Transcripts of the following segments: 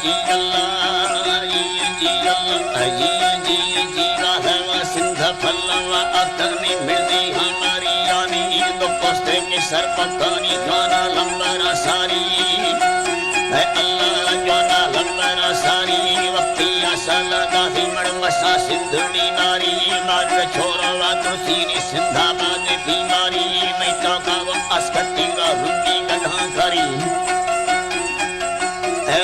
जी अल्लाह जी अल्लाह जी राहव सिंध फलव अतनी मिर्दी हमारी यानी तो पोस्ते के सरपतानी जाना लंबरा सारी है अल्लाह जाना लंबरा सारी वक्तिया सलदा हिमड़ मसा सिंधनी नारी मार छोरवा तो सीनी सिंधाबाद बीमारी मैं चौका वो अस्कटी का रुंगी गधा करी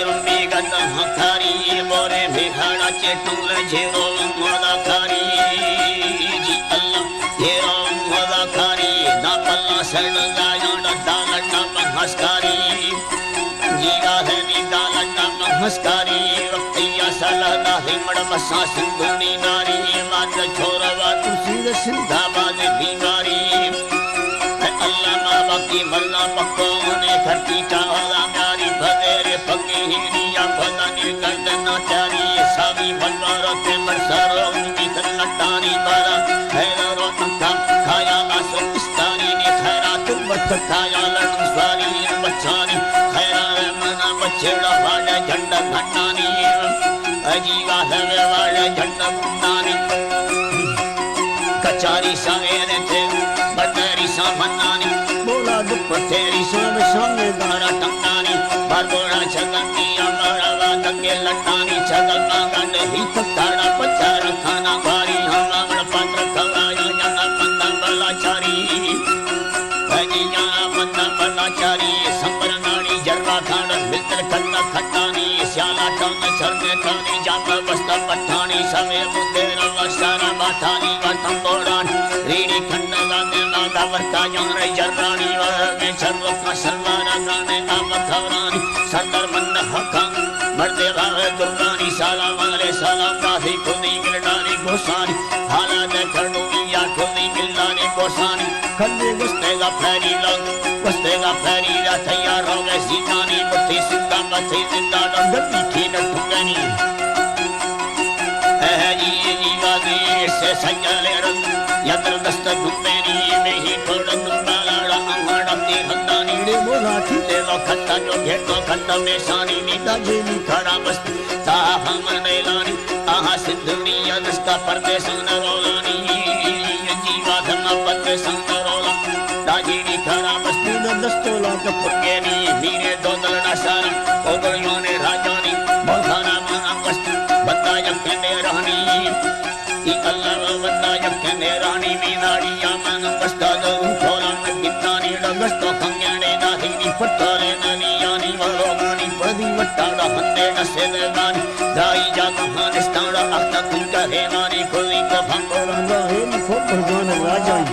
रुंगी गधा हकारी बोरे भिखाड़ा चेटूल झेरो मोदा कारी जी अल्लाह झेरो मोदा कारी ना पल्ला सड़ गाया दालटा हस्कारी जीवा है नी दालटा हस्कारी वक्तिया सलदा हिमड़ मसा सिंधुनी नारी मात छोरवा तुसी सिंधाबाद बीमारी अल्लाह माँ बाकी मल्ला पक्को ने खर्ची चाहला म्यारी भदेरे पगी हिरिया भदानी गर्दना चारी सावी मल्वारो ते मरसारो उनकी नटानी बारा हैरो तंका खाया आसो इस्तानी ने खैरा तुम बच्चाया लड़न स्वारी बच्चानी खैरा मना बच्चेड़ा वाले झंडा घटानी अजीवा है वाले झंडा घटानी कचारी सवेरे थे बटेरी सामनानी बोला दुपटेरी सोमे सोमे दारा टंगानी बारबोड़ा छगनी अमरवा दंगे लटानी छगल मांगन ही तताड़ा पचार खाना भारी हमामड़ पात्र खवाया जना बंदा बलाचारी भजी जना बंदा बलाचारी संबर नानी जरवा खान मित्र खन्ना खटानी श्याला टंग छरने थानी जापा बस्ता पठानी समय मुंदेर वसारा बाठानी वतम बोड़ान रीडी खंड गाने माता वर्ता जंगरे जर्रानी वह सर्व फसलवाना गाने आम खवरानी सदर मंद हकम मर्दे भावे दुर्गानी साला वाले साला प्राथी खुदी गिरडानी गोसानी हाला दे खड़ूनी या खुदी गिरडानी गोसानी खंडे गुस्तेगा फैरी लंग गुस्तेगा फैरी रा तैयार हो गए सीतानी मुट्ठी सिंदा मथी जिंदा डंगती की नठुगनी जी जीवादी से संजले रंग यंत्र दस्त दुमेनी में ही थोड़ा दुबाला अंगड़ती हंदानी रे बोला ठुले लो खट्टा जो घेटो खट्टा में सानी नीता जेनी खड़ा बस्त साहा हम नैलानी आहा सिद्धनी यदस्का परदेश नरोलानी जीवा धर्म परदेश नरोला दाजीनी खड़ा बस्ती दस्तोला कपुर्गेनी मीरे दो दलना सारा ओगलियों ने राजानी बोलखाना माना बस्त बता यक्ने रहनी ई अल्लाह बता यक्ने रानी मीनाड़ी यामन बस्ता दो छोला में गितानी डगस्तो खंगने दाहिनी पट्टाले ननी यानी वलोगानी पदी वट्टाड़ा हंदे नसेले गानी दाई जा कहानिस्ताड़ा अख्ता कुंका हेमानी खुली को भंगो रंगा हेम फो भगवान राजाई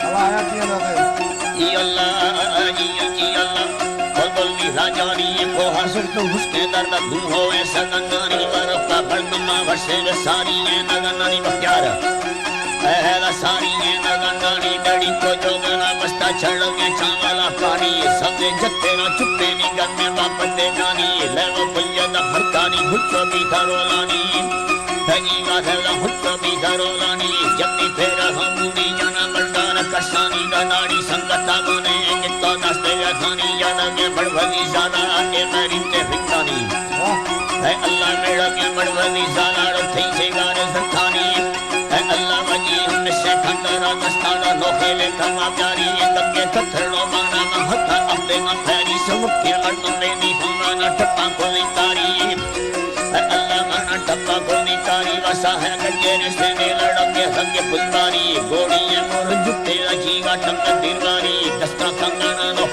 अब आया किया लगे ई अल्लाह जी अल्लाह बोली राजानी को हसर तो उसके दर्द धूम होए सगनानी बरफ का भड़कमा वर्षे वे सारी है नगनानी बख्यार पहला सारी है नगनानी डड़ी को जोगना बस्ता छड़ के चावला पानी सबे जत्ते ना चुप्पे नी घर में बापते गानी लेवो पुयदा हरकानी हुच्चो भी धरोलानी धनी वाधला हुच्चो भी धरोलानी जप्ती फेरा हमूनी जना मर्दान कशानी गनाड़ी संगता गुने जितो दस्ते थानी यादा के बड़वली ज़ादा आके मरीते भिखानी है अल्लाह मेरा के बड़वली ज़ादा रथी से गाने सखानी है अल्लाह वजी हम से खंडरा दस्ताना नोखेले कमा प्यारी तके थथड़ो माना महता अपने न फैरी समुखे मर्द में नी हमारा टप्पा कोली तारी है अल्लाह माना टप्पा कोली तारी वसा है गजेरे से ने लड़के संगे पुलवारी गोड़ी है मोर जुटे जीवा टंग दिलवारी दस्ता कंगना नो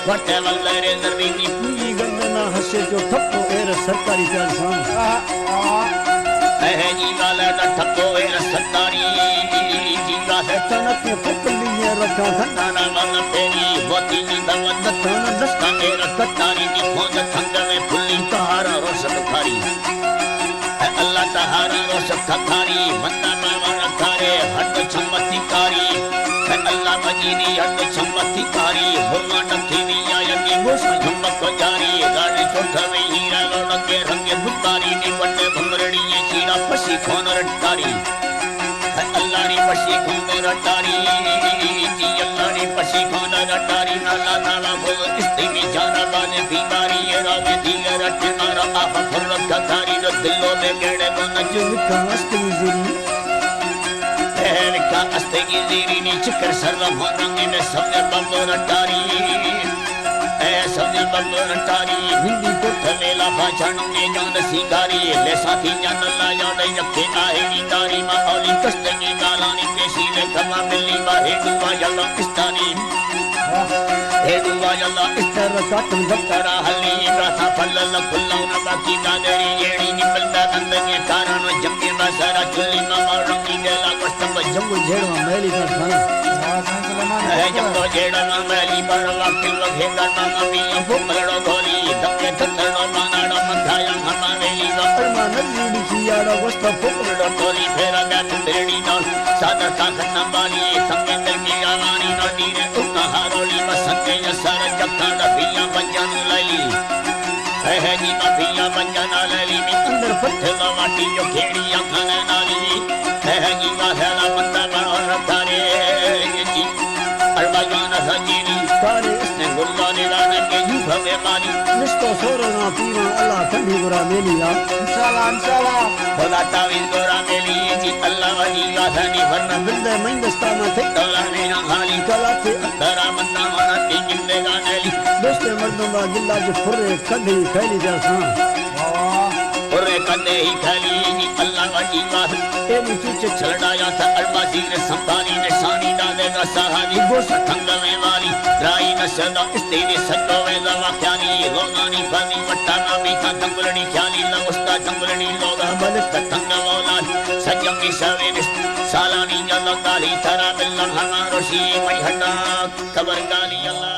वटे वल्ले जमीनी पूरी गंगना हसे जो ठप्पो एर सरकारी जान है जीवा लड़ा ठप्पो एर सरकारी जीवा है तनक के पकली है रखा खंडाना वाला पेरी बोती नी दवत तन दस्ता एर कटारी की खोज थंग में फुल्ली तहारा रोशत खारी है अल्लाह तहारा रोशत खारी बंदा मावा खारे हट छमती कारी है अल्लाह मजीनी हट छमती कारी हुरमा नथी निया यकी गोश झुमक जारी गाड़ी छोटा में हीरा लोड के रंगे बुतारी नी वटे भंगरड़ी ये चीड़ा पसी खोन रटकारी अल्लाह ने पशी खून रटारी जी अल्लाह ने पशी खून रटारी नाला नाला बोल इस्तीमी जाना बाने बीमारी ये रावे दिल रट मारा आप फुर्रत का थारी जो दिलों में गेड़े को नजर का अस्ती ज़ीरी का अस्ते की ज़ीरी नी चिकर सर्वम हो रंगे में समझ बंदो रटारी समझ बंदो रटारी हिंदी को थमेला भाषण में जान सिगारी ले साथी जान ला याद यके आएगी तारी मा औली कष्टनी गालानी पेशी ले कमा मिली बाहे दुआ यल्ला इस्तानी हे दुआ यल्ला इस्तर काटम दफ्तरा हली राथा फल्ल कुल्ला न बाकी गादरी येड़ी निपलदा कंदने कारण जम्मे बसरा चुली मा रंगी देला कष्टम जम्मू झेड़वा मैली का खाना जम्मो झेड़वा मैली पर वाकिल वगे करना मम्मी बुमड़ो गोली दके थतड़ो मानाड़ो मथाया हमा वेली वरमा नजी दिखियाड़ो वस्त बुमड़ो गोली फेरा बैठ बेड़ी न सादर का खन्ना बाली संगे दिल की आवानी न नीरे उतना हारोली बसंगे यसर जक्का डबिया बंजन लली है जी मफिया बंजन लली में अंदर पत्थर वाटी जो खेड़िया खाने नाली है जी माहला बंदा बनो रतारे जी अरबाजान सजीनी तारे इसने गुल्ला ने लाने के यूं हमें मानी निस्तो सोरना पीवा अल्लाह ठंडी बुरा मेलिया इंशाल्लाह खुदा तावीज़ बुरा मेली जी अल्लाह वली वाथनी वरना बिल्दे मंदस्ता में थे अल्लाह ने हाली कला के अंदर मन्ना मना ती जिंदगा नेली दोस्ते मर्दों का गिल्ला जो फुर्रे कदे खैली जैसा फुर्रे कदे ही खैली जी अल्लाह वली वाथ ए मुझे छलड़ाया था अल्बाजी ने संभाली निशानी डालेगा सहानी गोश ठंग में वाली राई न सदा इस्तेरी सतो वे दवा ख्याली रोगानी फनी वट्टा नामी का दंगलनी ख्याली लवस्ता दंगलनी लोगा बलत ठंग मौला सजमी सवेनिस सालानी जल्ला गाली थरा बिल्ला हमारोशी मई हटा खबर गाली अल्लाह